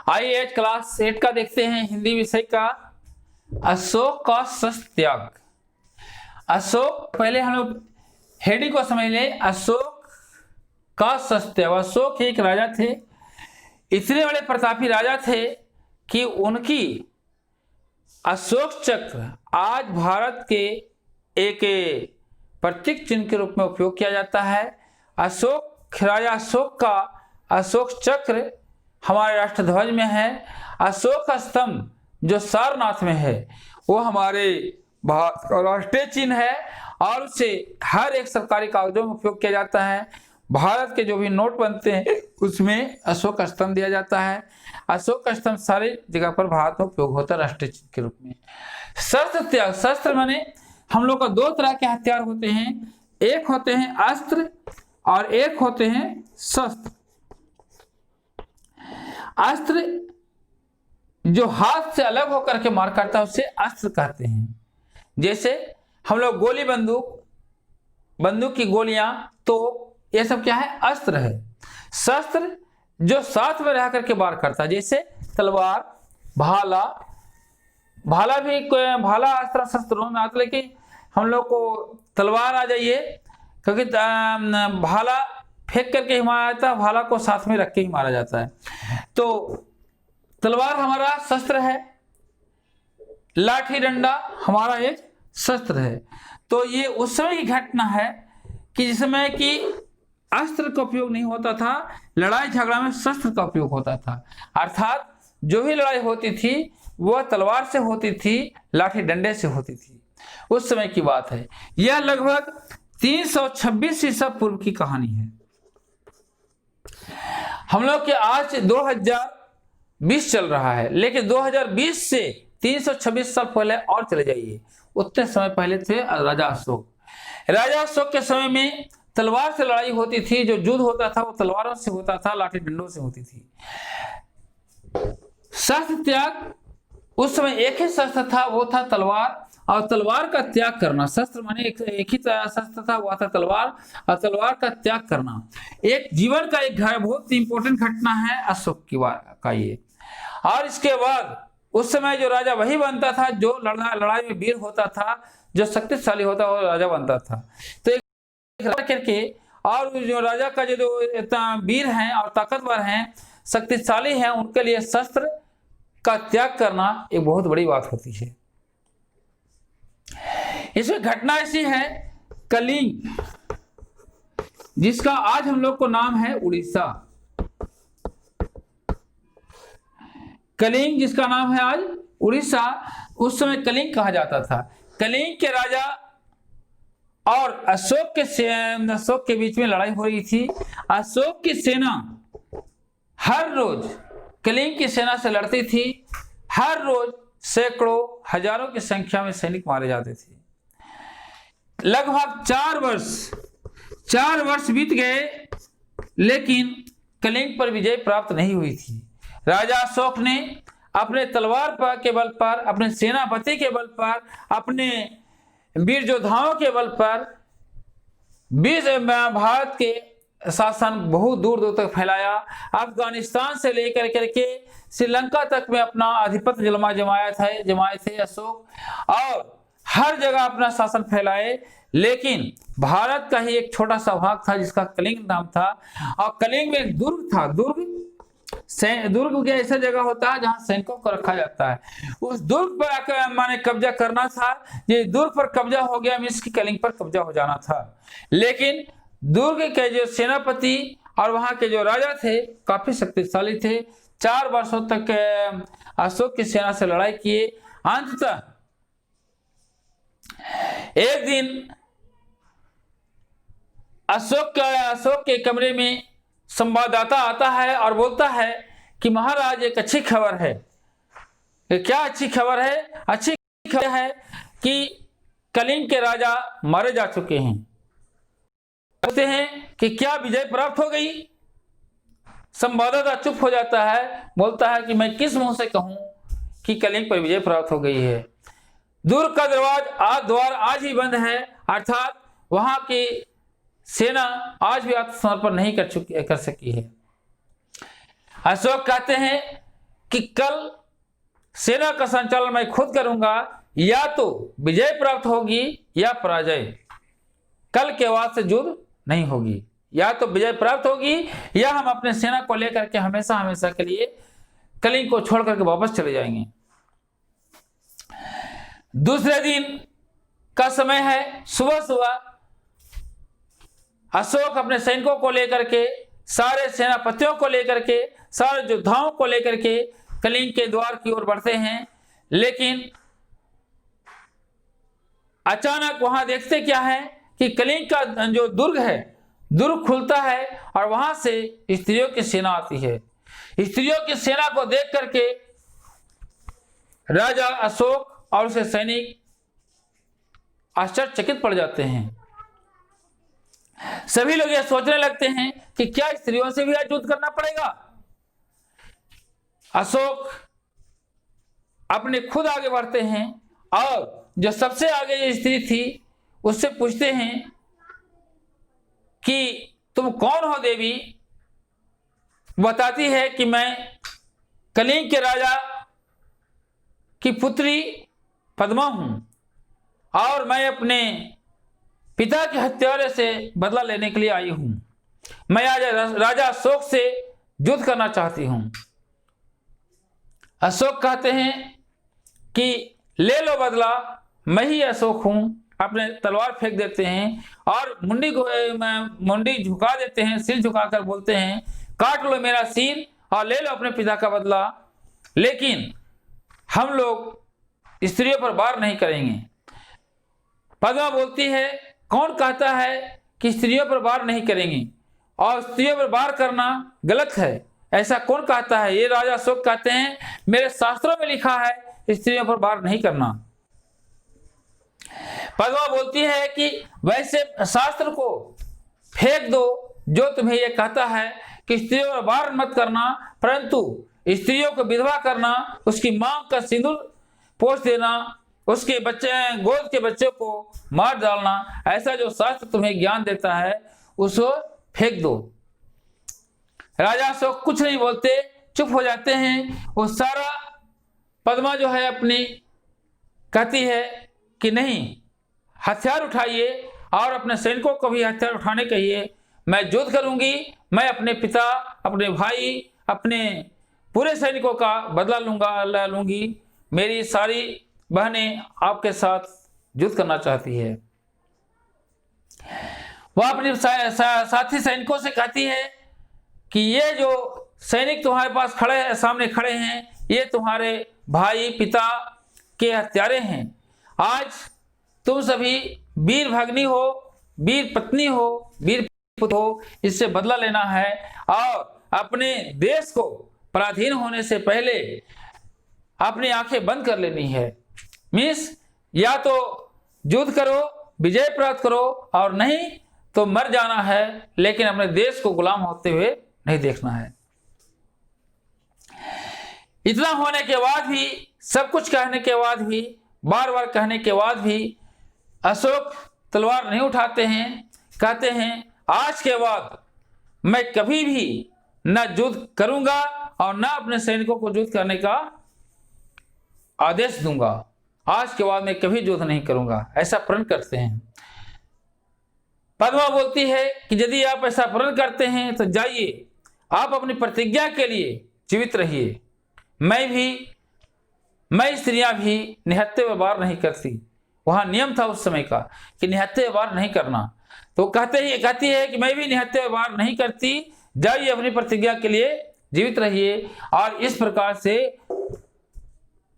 आइए आज क्लास 8 का देखते हैं, हिंदी विषय का अशोक का शस्त्र त्याग। अशोक, पहले हम लोग हेडिंग को समझ लें। अशोक का शस्त्र त्याग। अशोक एक राजा थे, इतने बड़े प्रतापी राजा थे कि उनकी अशोक चक्र आज भारत के एक प्रतीक चिन्ह के रूप में उपयोग किया जाता है। अशोक, राजा अशोक का अशोक चक्र हमारे राष्ट्र ध्वज में है। अशोक स्तंभ जो सारनाथ में है वो हमारे राष्ट्रीय चिन्ह है और उसे हर एक सरकारी कागजों में उपयोग किया जाता है। भारत के जो भी नोट बनते हैं उसमें अशोक स्तंभ दिया जाता है। अशोक स्तंभ सारी जगह पर भारत में उपयोग होता है राष्ट्रीय चिन्ह के रूप में। शस्त्र त्याग, शस्त्र माने हम लोग का दो तरह के हथियार होते हैं, एक होते हैं अस्त्र और एक होते हैं शस्त्र। अस्त्र जो हाथ से अलग होकर के मार करता है उसे अस्त्र कहते हैं। जैसे हम लोग गोली बंदूक की गोलियां, तो ये सब क्या है? अस्त्र है। शस्त्र जो साथ में रह करके वार करता है, जैसे तलवार, भाला भी भाला अस्त्र शस्त्रों में आता, लेकिन हम लोग को तलवार आ जाइए क्योंकि भाला फेंक करके ही मारा जाता है, भाला को साथ में रख के ही मारा जाता है। तो तलवार हमारा शस्त्र है, लाठी डंडा हमारा एक शस्त्र है। तो ये उस समय की घटना है कि जिस समय कि अस्त्र का उपयोग नहीं होता था, लड़ाई झगड़ा में शस्त्र का उपयोग होता था। अर्थात जो भी लड़ाई होती थी वह तलवार से होती थी, लाठी डंडे से होती थी। उस समय की बात है। यह लगभग 326 ईसा पूर्व की कहानी है। हम लोग के आज 2020 चल रहा है, लेकिन 2020 से 326 साल पहले और चले जाइए, उतने समय पहले थे राजा अशोक। राजा अशोक के समय में तलवार से लड़ाई होती थी, जो युद्ध होता था वो तलवारों से होता था, लाठी डंडों से होती थी। शस्त्र त्याग, उस समय एक ही शस्त्र था, वो था तलवार, और तलवार का त्याग करना। शस्त्र माने एक ही शस्त्र था, वो था तलवार, और तलवार का त्याग करना एक जीवन का एक बहुत इंपॉर्टेंट घटना है अशोक की का ये। और इसके बाद उस समय जो राजा वही बनता था जो लड़ाई में वीर होता था, जो शक्तिशाली होता वो राजा बनता था। तो एक करके, और जो राजा का जो वीर हैं और ताकतवर हैं, शक्तिशाली हैं, उनके लिए शस्त्र का त्याग करना एक बहुत बड़ी बात होती है। इसमें घटना ऐसी है, कलिंग, जिसका आज हम लोग को नाम है उड़ीसा। कलिंग जिसका नाम है आज उड़ीसा, उस समय कलिंग कहा जाता था। कलिंग के राजा और अशोक के बीच में लड़ाई हो रही थी। अशोक की सेना हर रोज कलिंग की सेना से लड़ती थी। हर रोज सैकड़ों हजारों की संख्या में सैनिक मारे जाते थे। लगभग 4 वर्ष बीत गए, लेकिन कलिंग पर विजय प्राप्त नहीं हुई थी। राजा अशोक ने अपने तलवार के बल पर, अपने सेनापति के बल पर, अपने वीर योद्धाओं के बल पर भारत के शासन बहुत दूर दूर तक फैलाया। अफगानिस्तान से लेकर करके श्रीलंका तक में अपना आधिपत्य जमाए थे अशोक, और हर जगह अपना शासन फैलाए। लेकिन भारत का ही एक छोटा सा भाग था जिसका कलिंग नाम था, और कलिंग में एक दुर्ग था। दुर्ग के ऐसा जगह होता है जहां सैनिकों को रखा जाता है। उस दुर्ग पर आकर माने कब्जा करना था। ये दुर्ग पर कब्जा हो गया, मींस की कलिंग पर कब्जा हो जाना था। लेकिन दुर्ग के जो सेनापति और वहां के जो राजा थे काफी शक्तिशाली थे। 4 वर्षों तक अशोक की सेना से लड़ाई किए। अंततः एक दिन अशोक के कमरे में संवाददाता आता है और बोलता है कि महाराज एक अच्छी खबर है। क्या अच्छी खबर है? अच्छी खबर है कि कलिंग के राजा मारे जा चुके हैं। कहते हैं कि क्या विजय प्राप्त हो गई? संवाददाता चुप हो जाता है, बोलता है कि मैं किस मुंह से कहूं कि कलिंग पर विजय प्राप्त हो गई है। दुर्ग का द्वार आज ही बंद है, अर्थात वहां की सेना आज भी आत्मसमर्पण नहीं कर सकी है। अशोक कहते हैं कि कल सेना का संचालन मैं खुद करूंगा, या तो विजय प्राप्त होगी या पराजय। कल के बाद से युद्ध नहीं होगी, या तो विजय प्राप्त होगी या हम अपने सेना को लेकर के हमेशा हमेशा के लिए कलिंग को छोड़ करके वापस चले जाएंगे। दूसरे दिन का समय है, सुबह सुबह अशोक अपने सैनिकों को लेकर के, सारे सेनापतियों को लेकर के, सारे योद्धाओं को लेकर के कलिंग के द्वार की ओर बढ़ते हैं। लेकिन अचानक वहां देखते क्या है कि कलिंग का जो दुर्ग है, दुर्ग खुलता है और वहां से स्त्रियों की सेना आती है। स्त्रियों की सेना को देख करके राजा अशोक और उसके सैनिक आश्चर्यचकित पड़ जाते हैं। सभी लोग यह सोचने लगते हैं कि क्या स्त्रियों से भी आज युद्ध करना पड़ेगा। अशोक अपने खुद आगे बढ़ते हैं और जो सबसे आगे जो स्त्री थी उससे पूछते हैं कि तुम कौन हो देवी। बताती है कि मैं कलिंग के राजा की पुत्री पद्मा हूं और मैं अपने पिता के हत्यारे से बदला लेने के लिए आई हूं। मैं आज राजा अशोक से युद्ध करना चाहती हूं। अशोक कहते हैं कि ले लो बदला, मैं ही अशोक हूं। अपने तलवार फेंक देते हैं और मुंडी झुका देते हैं, सिर झुकाकर बोलते हैं काट लो मेरा सिर और ले लो अपने पिता का बदला, लेकिन हम लोग स्त्रियों पर वार नहीं करेंगे। पद्मा बोलती है कौन कहता है कि स्त्रियों पर वार नहीं करेंगे, और स्त्रियों पर वार करना गलत है, ऐसा कौन कहता है। ये राजा अशोक कहते हैं मेरे शास्त्रों में लिखा है स्त्रियों पर वार नहीं करना। पद्मा बोलती है कि वैसे शास्त्र को फेंक दो जो तुम्हें यह कहता है कि स्त्रियों पर वार मत करना, परंतु स्त्रियों को विधवा करना, उसकी मांग का सिंदूर पोंछ देना, उसके बच्चे गोद के बच्चों को मार डालना, ऐसा जो शास्त्र तुम्हें ज्ञान देता है उसको फेंक दो। राजा अशोक कुछ नहीं बोलते, चुप हो जाते हैं। वो सारा पद्मा जो है अपनी कहती है कि नहीं, हथियार उठाइए और अपने सैनिकों को भी हथियार उठाने कहिए। मैं युद्ध करूंगी, मैं अपने पिता, अपने भाई, अपने पूरे सैनिकों का बदला लूंगी। मेरी सारी बहनें आपके साथ युद्ध करना चाहती है। वह अपने साथी सैनिकों से कहती है कि ये जो सैनिक तुम्हारे पास सामने खड़े हैं, ये तुम्हारे भाई पिता के हत्यारे हैं। आज तुम सभी वीर भगनी हो, वीर पत्नी हो, वीर पुत्र हो, इससे बदला लेना है और अपने देश को पराधीन होने से पहले अपनी आंखें बंद कर लेनी है। मीन्स या तो युद्ध करो, विजय प्राप्त करो, और नहीं तो मर जाना है, लेकिन अपने देश को गुलाम होते हुए नहीं देखना है। इतना होने के बाद भी, सब कुछ कहने के बाद भी, बार बार कहने के बाद भी अशोक तलवार नहीं उठाते हैं। कहते हैं आज के बाद मैं कभी भी न युद्ध करूंगा और न अपने सैनिकों को युद्ध करने का आदेश दूंगा। आज के बाद मैं कभी युद्ध नहीं करूंगा, ऐसा प्रण करते हैं। पद्मा बोलती है कि यदि आप ऐसा प्रण करते हैं तो जाइए, आप अपनी प्रतिज्ञा के लिए जीवित रहिए। मैं स्त्रियां भी निहत्थे व्यवहार नहीं करती। वहां नियम था उस समय का कि निहत्थे व्यवहार नहीं करना, तो कहती है कि मैं भी निहत्थे व्यवहार नहीं करती, जाइए अपनी प्रतिज्ञा के लिए जीवित रहिए। और इस प्रकार से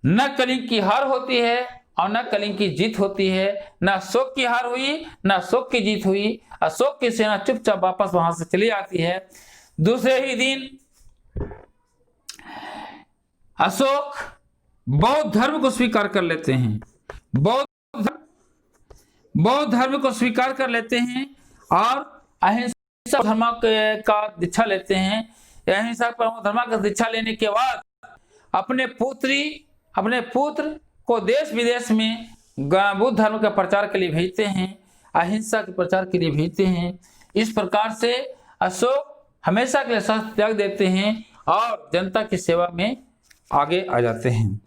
न कलिंग की हार होती है और न कलिंग की जीत होती है। न अशोक की हार हुई, न अशोक की जीत हुई। अशोक की सेना चुपचाप वापस वहां से चली आती है। दूसरे ही दिन अशोक बौद्ध धर्म को स्वीकार कर लेते हैं। बौद्ध धर्म को स्वीकार कर लेते हैं और अहिंसा धर्म का दीक्षा लेते हैं। अहिंसा परमो धर्म का दीक्षा लेने के बाद अपने पुत्र को देश विदेश में बुद्ध धर्म का प्रचार के लिए भेजते हैं, अहिंसा के प्रचार के लिए भेजते हैं। इस प्रकार से अशोक हमेशा के लिए शस्त्र त्याग देते हैं और जनता की सेवा में आगे आ जाते हैं।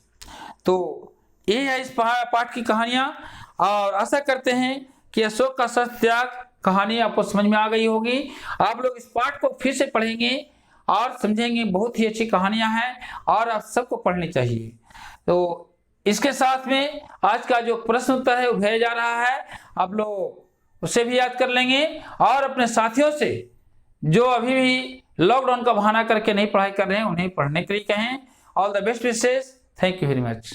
तो ये है इस पाठ की कहानियां, और आशा करते हैं कि अशोक का सत्याग कहानी आपको समझ में आ गई होगी। आप लोग इस पाठ को फिर से पढ़ेंगे और समझेंगे, बहुत ही अच्छी कहानियां हैं और आप सबको पढ़नी चाहिए। तो इसके साथ में आज का जो प्रश्न उत्तर है वो भेजा जा रहा है, आप लोग उसे भी याद कर लेंगे और अपने साथियों से जो अभी भी लॉकडाउन का बहाना करके नहीं पढ़ाई कर रहे हैं उन्हें पढ़ने के लिए कहें। All the best wishes, thank you very much.